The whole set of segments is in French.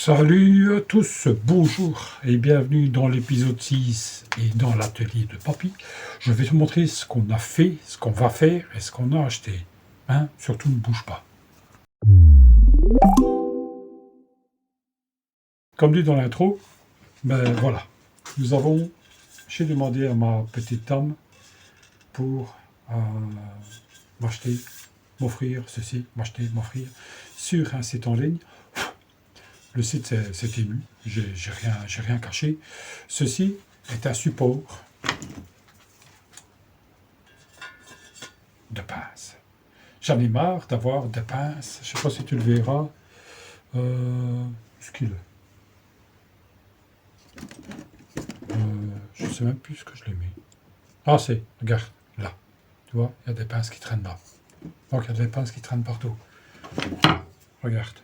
Salut à tous, bonjour et bienvenue dans l'épisode 6 et dans l'atelier de Papy. Je vais te montrer ce qu'on a fait, ce qu'on va faire et ce qu'on a acheté. Surtout ne bouge pas. Comme dit dans l'intro, voilà. J'ai demandé à ma petite dame pour m'offrir sur un site en ligne. Le site c'est ému, j'ai rien caché. Ceci est un support de pince. J'en ai marre d'avoir des pinces. Je ne sais pas si tu le verras. Ce qu'il est. Je ne sais même plus ce que je l'ai mis. Ah regarde, là. Tu vois, il y a des pinces qui traînent là. Donc il y a des pinces qui traînent partout. Regarde.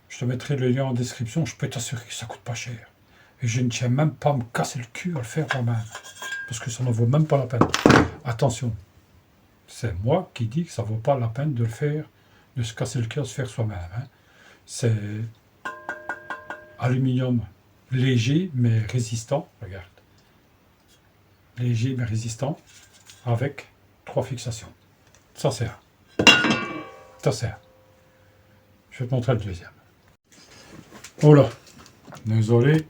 Je te mettrai le lien en description, je peux t'assurer que ça coûte pas cher. Et je ne tiens même pas à me casser le cul à le faire moi-même. Parce que ça n'en vaut même pas la peine. Attention, c'est moi qui dis que ça ne vaut pas la peine de le faire, de se casser le cul à se faire soi-même. C'est aluminium léger mais résistant, regarde. Léger mais résistant, avec 3 fixations. Ça c'est un. Ça c'est un. Je vais te montrer le deuxième. Oh là, désolé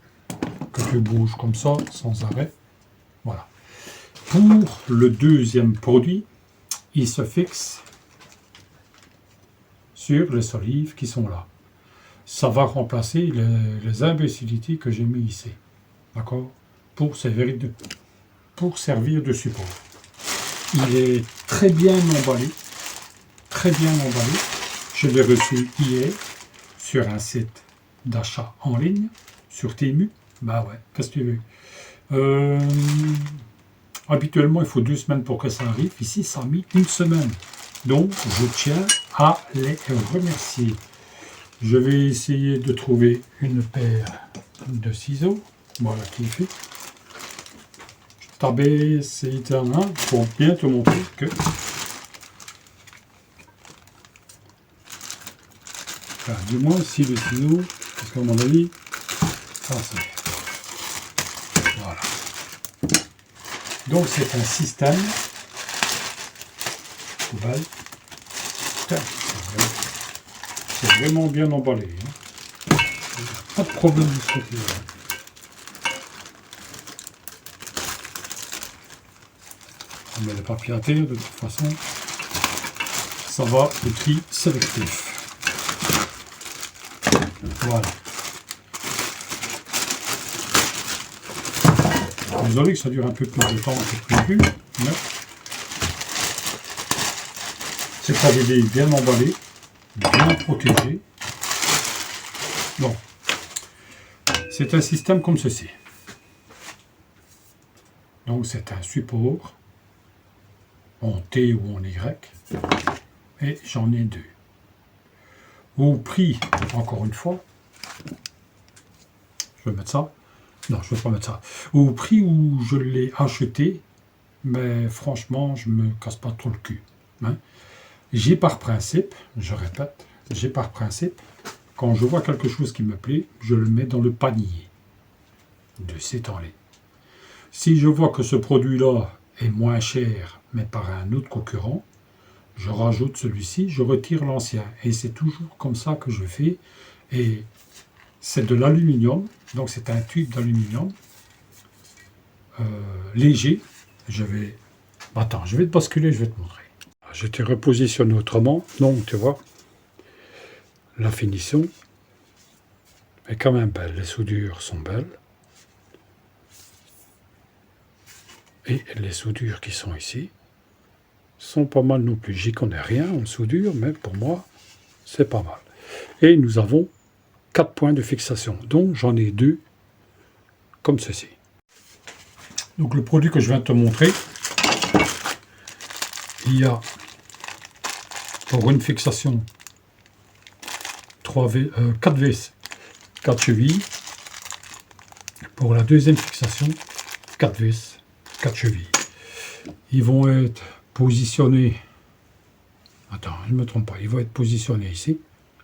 que tu bouges comme ça, sans arrêt. Voilà. Pour le deuxième produit, il se fixe sur les solives qui sont là. Ça va remplacer les imbécilités que j'ai mis ici. D'accord? Pour servir de support. Il est très bien emballé. Très bien emballé. Je l'ai reçu hier sur un site d'achat en ligne, sur Temu. Bah ouais, qu'est-ce que tu veux? Habituellement, il faut 2 semaines pour que ça arrive. Ici, ça a mis 1 semaine. Donc, je tiens à les remercier. Je vais essayer de trouver une paire de ciseaux. Voilà qui est fait. Je t'abaisse un pour bien te montrer que... Enfin, du moins, si le ciseau, parce qu'à mon avis, ça c'est... Voilà. Donc c'est un système. Poubelle. C'est vraiment bien emballé. Pas de problème de ce côté-là. On met le papier à terre, de toute façon. Ça va, le tri sélectif. Voilà. Désolé que ça dure un peu plus de temps que prévu, mais c'est arrivé bien emballé, bien protégé. Bon, c'est un système comme ceci. Donc c'est un support en T ou en Y, et j'en ai 2. Au prix, encore une fois, je vais mettre ça. Non, je ne vais pas mettre ça. Au prix où je l'ai acheté, mais franchement, je me casse pas trop le cul. J'ai par principe, je répète, quand je vois quelque chose qui me plaît, je le mets dans le panier de cet en ligne. Si je vois que ce produit-là est moins cher, mais par un autre concurrent, je rajoute celui-ci, je retire l'ancien. Et c'est toujours comme ça que je fais. Et c'est de l'aluminium, donc c'est un tube d'aluminium léger. Je vais te basculer, je vais te montrer. Je t'ai repositionné autrement, donc tu vois, la finition est quand même belle, les soudures sont belles. Et les soudures qui sont ici sont pas mal non plus. J'y connais rien en soudure, mais pour moi, c'est pas mal. Et nous avons 4 points de fixation, donc j'en ai 2 comme ceci. Donc le produit que je viens de te montrer, il y a pour une fixation 4 vis, 4 chevilles. Pour la deuxième fixation, 4 vis, 4 chevilles. Ils vont être positionnés, attends, je ne me trompe pas, ils vont être positionnés ici,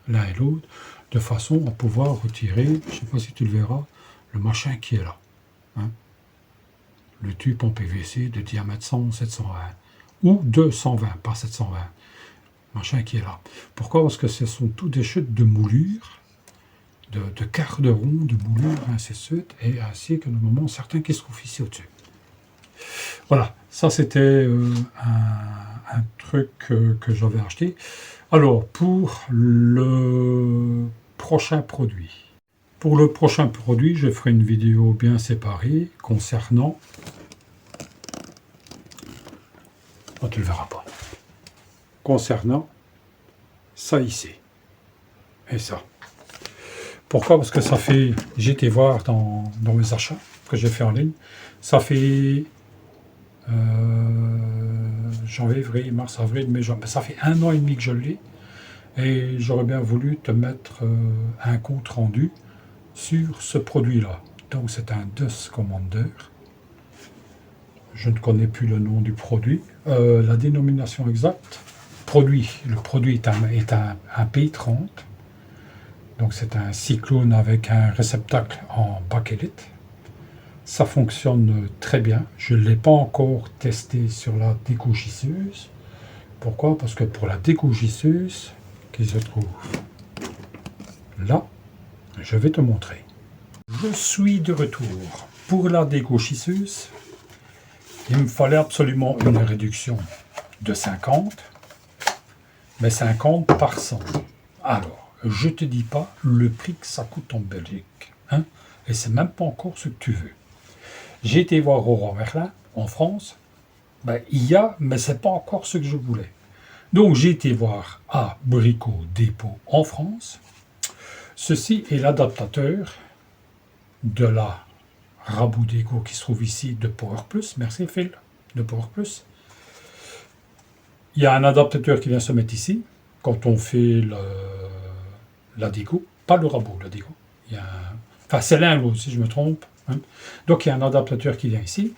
l'un et l'autre, de façon à pouvoir retirer, je ne sais pas si tu le verras, le machin qui est là. Hein. Le tube en PVC de diamètre 100 720 ou 220, pas 720. Machin qui est là. Pourquoi? Parce que ce sont tous des chutes de moulure, de quarts de rond, de moulure, ainsi de suite, et ainsi que normalement certains qui se trouvent ici au-dessus. Voilà, ça c'était un truc que j'avais acheté. Alors, pour le prochain produit. Pour le prochain produit, je ferai une vidéo bien séparée concernant... Oh, tu ne le verras pas. Concernant ça ici. Et ça. Pourquoi? Parce que ça fait... J'ai été voir dans mes achats que j'ai fait en ligne. Ça fait... janvier, février, mars, avril, mai, juin. Ça fait 1 an et demi que je l'ai. Et j'aurais bien voulu te mettre un compte rendu sur ce produit-là. Donc c'est un Dust Commander. Je ne connais plus le nom du produit. La dénomination exacte. Le produit est un P30. Donc c'est un cyclone avec un réceptacle en bakélite. Ça fonctionne très bien. Je ne l'ai pas encore testé sur la découchisseuse. Pourquoi? Parce que pour la découchisseuse qui se trouve là, je vais te montrer. Je suis de retour. Pour la découchisseuse, il me fallait absolument une réduction de 50, mais 50 par 100. Alors, je te dis pas le prix que ça coûte en Belgique. Hein, et c'est même pas encore ce que tu veux. J'ai été voir Aurore Merlin en France. Ben, il y a, mais c'est pas encore ce que je voulais. Donc j'ai été voir à Brico Dépôt en France. Ceci est l'adaptateur de la Rabot Déco qui se trouve ici de Power Plus. Merci Phil, de Power Plus. Il y a un adaptateur qui vient se mettre ici quand on fait la déco, pas le rabot, la déco. Enfin, c'est l'un ou l'autre si je me trompe. Hein. Donc il y a un adaptateur qui vient ici.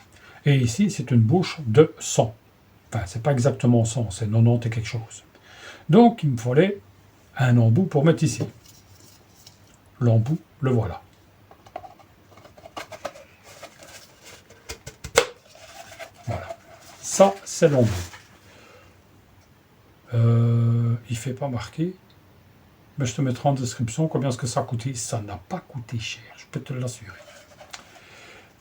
Et ici, c'est une bouche de 100. Enfin, c'est pas exactement 100, c'est 90 et quelque chose. Donc, il me fallait un embout pour mettre ici. L'embout, le voilà. Voilà. Ça, c'est l'embout. Il ne fait pas marquer. Mais je te mettrai en description combien est-ce que ça a coûté. Ça n'a pas coûté cher, je peux te l'assurer.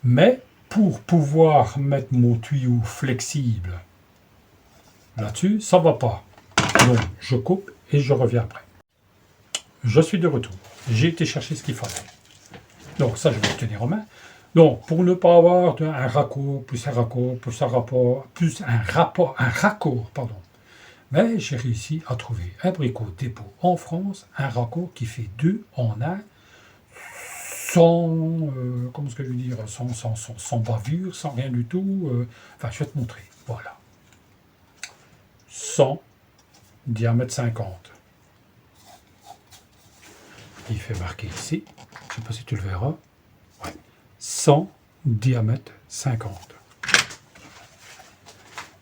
Mais, pour pouvoir mettre mon tuyau flexible là-dessus, ça ne va pas. Donc, je coupe et je reviens après. Je suis de retour. J'ai été chercher ce qu'il fallait. Donc, ça, je vais le tenir en main. Donc, pour ne pas avoir un raccord, plus un raccord, plus un rapport, plus un raccord, pardon. Mais j'ai réussi à trouver un Brico Dépôt en France, un raccord qui fait 2 en 1, sans, comment est-ce que je veux dire, sans bavure, sans rien du tout. Enfin, je vais te montrer. Voilà. 100, diamètre 50. Il fait marquer ici, je ne sais pas si tu le verras, ouais. 100, diamètre 50.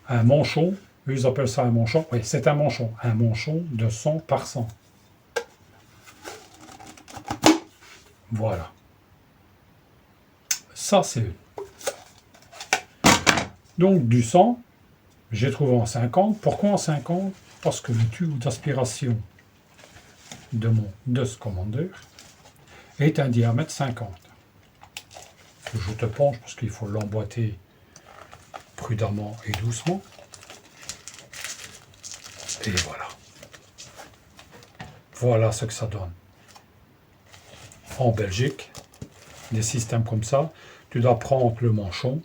Un manchon, eux ils appellent ça un manchon, oui c'est un manchon de 100 par 100. Voilà. Ça c'est une. Donc du 100, j'ai trouvé en 50. Pourquoi en 50? Parce que le tube d'aspiration de mon Dust Commander est un diamètre 50. Je te penche parce qu'il faut l'emboîter prudemment et doucement. Et voilà. Voilà ce que ça donne. En Belgique, des systèmes comme ça, tu dois prendre le manchon,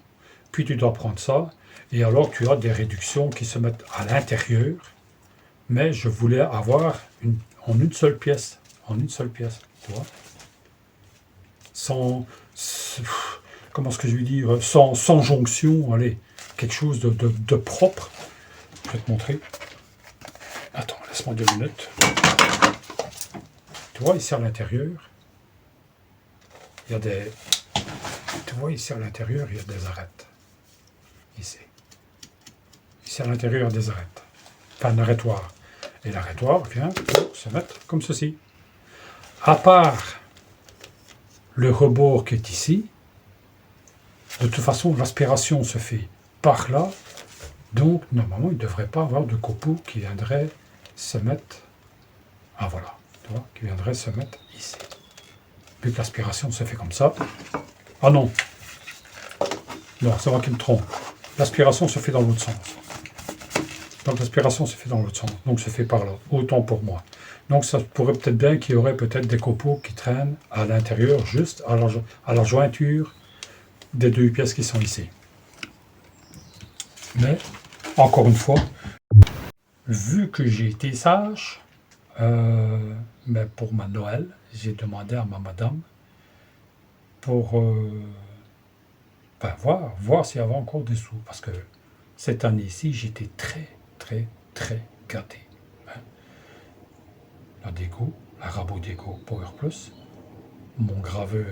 puis tu dois prendre ça, et alors tu as des réductions qui se mettent à l'intérieur, mais je voulais avoir en une seule pièce, tu vois, sans, comment est-ce que je vais dire, sans jonction, allez, quelque chose de propre. Je vais te montrer. Attends, laisse-moi 2 minutes. Tu vois ici à l'intérieur, il y a des... Tu vois ici à l'intérieur, il y a des arêtes. Ici. Ici à l'intérieur, il y a des arêtes. Enfin, un arrêtoir. Et l'arrêtoir vient pour se mettre comme ceci. À part le rebord qui est ici, de toute façon, l'aspiration se fait par là. Donc, normalement, il ne devrait pas avoir de copeaux qui viendraient se mettre... Ah, voilà. Tu vois, qui viendraient se mettre ici. Vu que l'aspiration se fait comme ça. Ah non. Non, c'est moi qui me trompe. L'aspiration se fait dans l'autre sens. Donc, l'aspiration se fait dans l'autre sens. Donc, se fait par là. Autant pour moi. Donc, ça pourrait peut-être bien qu'il y aurait peut-être des copeaux qui traînent à l'intérieur, juste à la jointure des deux pièces qui sont ici. Mais, encore une fois, vu que j'ai été sage, mais pour ma Noël, j'ai demandé à ma madame pour voir s'il y avait encore des sous. Parce que cette année-ci, j'étais très gâté. Hein. La déco, la Rabot Déco Power Plus, mon graveur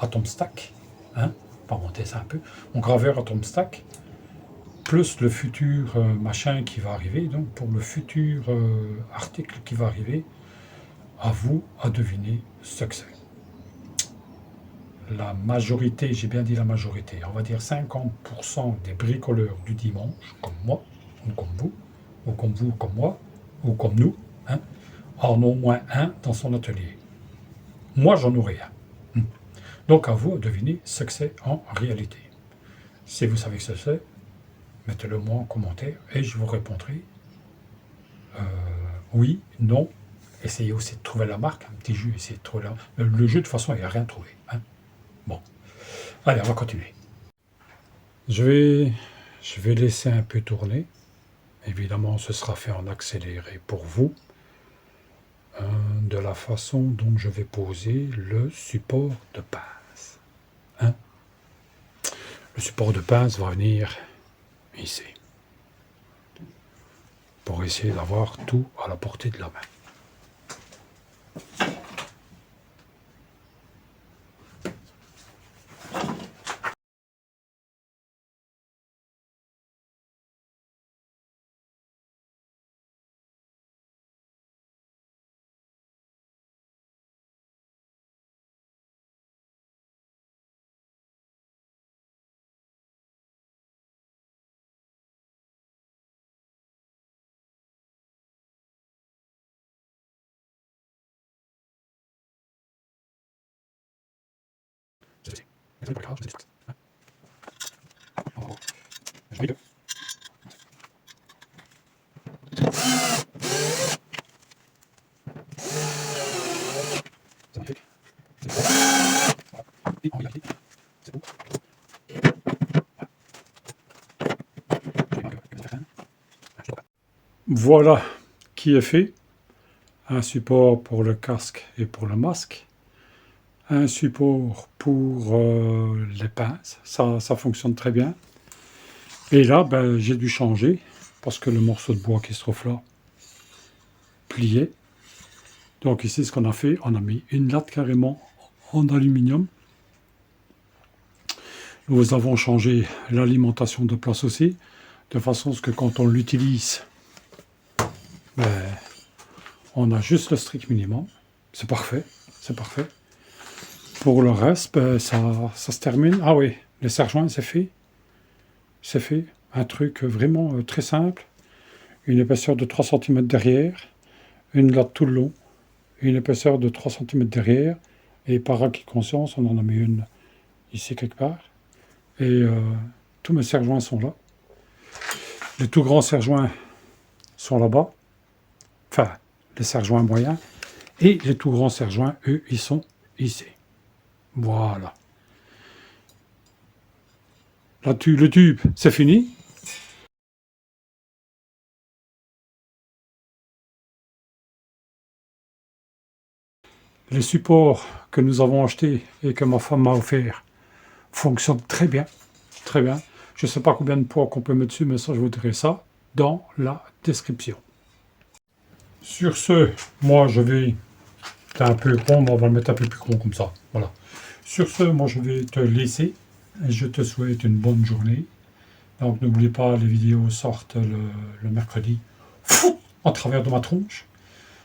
Atom Stack, hein, pas monter ça un peu, mon graveur Atom Stack, plus le futur machin qui va arriver, donc pour le futur article qui va arriver, à vous à deviner ce que c'est. La majorité, j'ai bien dit la majorité, on va dire 50% des bricoleurs du dimanche, comme moi, ou comme vous, ou comme moi, ou comme nous, hein, en ont au moins un dans son atelier. Moi, j'en aurai un. Donc, à vous de deviner ce que c'est en réalité. Si vous savez ce que c'est, mettez-le moi en commentaire et je vous répondrai oui, non. Essayez aussi de trouver la marque, un petit jeu, essayez de trouver la... Le jeu, de toute façon, il n'y a rien trouvé. Hein. Bon. Allez, on va continuer. Je vais laisser un peu tourner. Évidemment, ce sera fait en accéléré pour vous. De la façon dont je vais poser le support de pince. Hein. Le support de pince va venir ici. Pour essayer d'avoir tout à la portée de la main. Voilà qui est fait. Un support pour le casque et pour le masque. Un support pour les pinces. Ça fonctionne très bien. Et là, ben, j'ai dû changer parce que le morceau de bois qui se trouve là pliait. Donc ici, ce qu'on a fait, on a mis une latte carrément en aluminium. Nous avons changé l'alimentation de place aussi, de façon à ce que quand on l'utilise, ben, on a juste le strict minimum. C'est parfait, c'est parfait. Pour le reste, ben, ça se termine. Ah oui, les serre-joints, c'est fait. C'est fait. Un truc vraiment très simple. Une épaisseur de 3 cm derrière. Une latte tout le long. Une épaisseur de 3 cm derrière. Et par acquis de conscience, on en a mis une ici quelque part. Et tous mes serre-joints sont là. Les tout grands serre-joints sont là-bas. Enfin, les serre-joints moyens. Et les tout grands serre-joints, eux, ils sont ici. Voilà. Là, le tube, c'est fini. Les supports que nous avons achetés et que ma femme m'a offert fonctionnent très bien. Très bien. Je ne sais pas combien de poids qu'on peut mettre dessus, mais ça, je vous dirai ça dans la description. Sur ce, moi, je vais... C'est un peu con, mais on va le mettre un peu plus con comme ça. Voilà. Sur ce, moi, je vais te laisser. Je te souhaite une bonne journée. Donc, n'oublie pas, les vidéos sortent le mercredi. Fou à travers de ma tronche.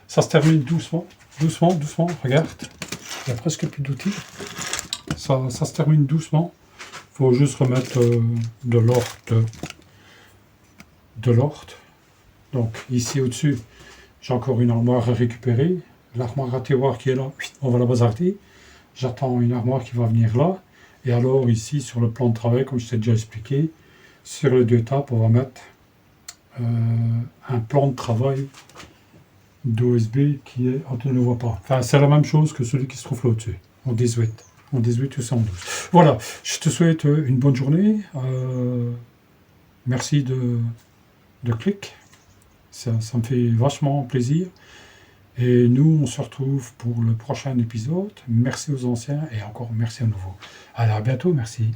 Ça se termine doucement, doucement, doucement. Regarde, il n'y a presque plus d'outils. Ça se termine doucement. Il faut juste remettre de l'orte. Donc ici au-dessus, j'ai encore une armoire à récupérer. L'armoire à tiroir qui est là, on va la bazarder. J'attends une armoire qui va venir là. Et alors ici, sur le plan de travail, comme je t'ai déjà expliqué, sur les 2 tapes, on va mettre un plan de travail d'OSB qui est, on ne le voit pas. Enfin, c'est la même chose que celui qui se trouve là au-dessus, en 18. En 18 ou 112. Voilà, je te souhaite une bonne journée. Merci de clic. Ça me fait vachement plaisir. Et nous, on se retrouve pour le prochain épisode. Merci aux anciens et encore merci à nouveau. Alors, à bientôt, merci.